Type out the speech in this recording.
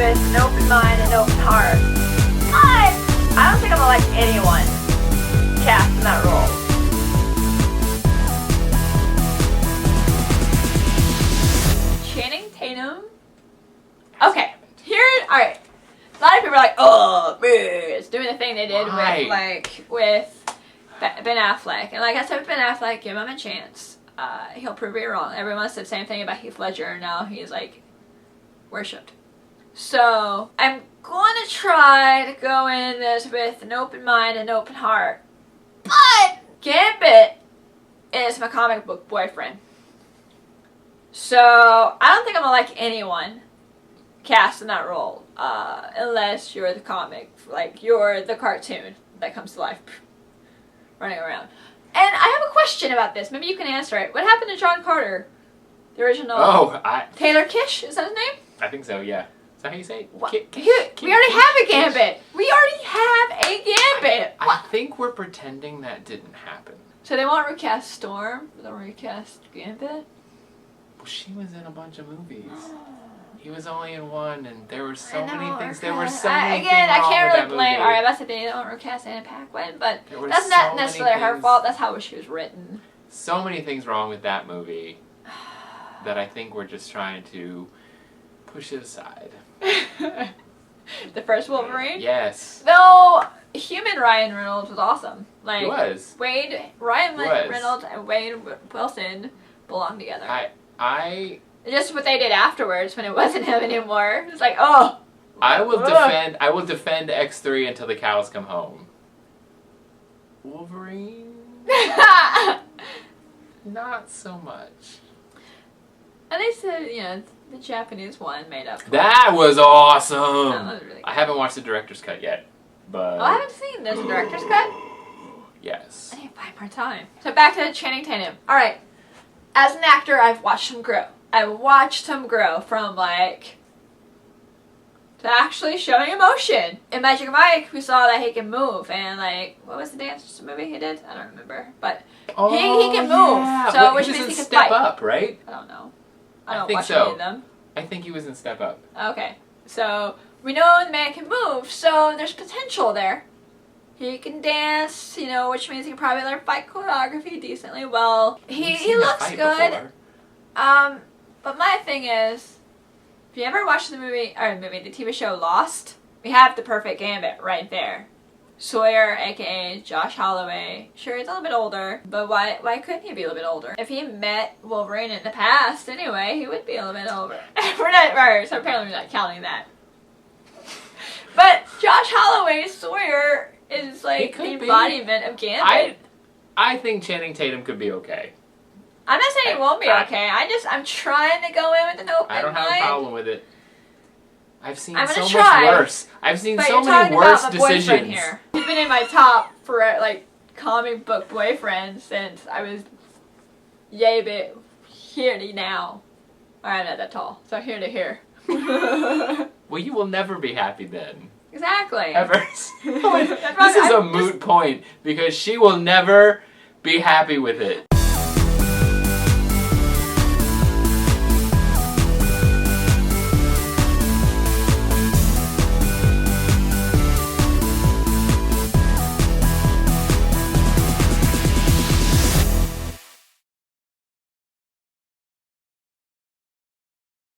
with an open mind and open heart. But I don't think I'm gonna like anyone cast in that role. Channing Tatum. Okay, alright. A lot of people are like, oh, it's doing the thing they did with Ben Affleck. And like I said with Ben Affleck, give him a chance. He'll prove me wrong. Everyone said the same thing about Heath Ledger, and now he's like worshipped. So I'm going to try to go in this with an open mind and open heart. But Gambit is my comic book boyfriend. So I don't think I'm going to like anyone cast in that role. Unless you're the comic, like you're the cartoon that comes to life running around. And I have a question about this. Maybe you can answer it. What happened to John Carter? The original. Taylor Kish? Is that his name? I think so, yeah. Is that how you say it? We already have a Gambit. We already have a Gambit. I think we're pretending that didn't happen. So they won't recast Storm? They won't recast Gambit? Well, she was in a bunch of movies. He was only in one, and there were so many things. There were so many things wrong I can't with really that blame. movie. Alright, that's the thing. They don't recast Anna Paquin, but that's so not necessarily her things, fault. That's how she was written. So many things wrong with that movie that I think we're just trying to push it aside. The first Wolverine? Yes. Though human Ryan Reynolds was awesome. Like He was. Ryan Reynolds and Wade Wilson belonged together. Just what they did afterwards when it wasn't him anymore. It's like, oh. I will defend X3 until the cows come home. Wolverine? Not so much. And they said, the Japanese one made up for That was awesome! That was really good. I haven't watched the director's cut yet, but... Oh, I haven't seen there's a director's cut? Yes. I need to find more time. So back to Channing Tatum. Alright. As an actor, I've watched him grow. I watched him grow from, to actually showing emotion. In Magic Mike, we saw that he can move, and, what was the dance movie he did? I don't remember, but he can move, so which means he can Step fight. Up, right? I don't know. I don't think watch so. any of them. I think he was in Step Up. Okay, so we know the man can move, so there's potential there. He can dance, which means he can probably learn fight choreography decently well. He looks good. But my thing is, if you ever watched the TV show Lost, we have the perfect Gambit right there. Sawyer, aka Josh Holloway. Sure, he's a little bit older, but why couldn't he be a little bit older? If he met Wolverine in the past, anyway, he would be a little bit older. So apparently we're not counting that. But Josh Holloway's Sawyer is the embodiment of Gambit. I think Channing Tatum could be okay. I'm not saying he won't be okay. I'm trying to go in with an open mind. I don't have a problem with it. I've seen so much worse. I've seen so many worse decisions. Here. He's been in my top for comic book boyfriend since I was bit here to now. I'm not that tall, so here to here. Well, you will never be happy then. Exactly. Ever. This is a moot point because she will never be happy with it.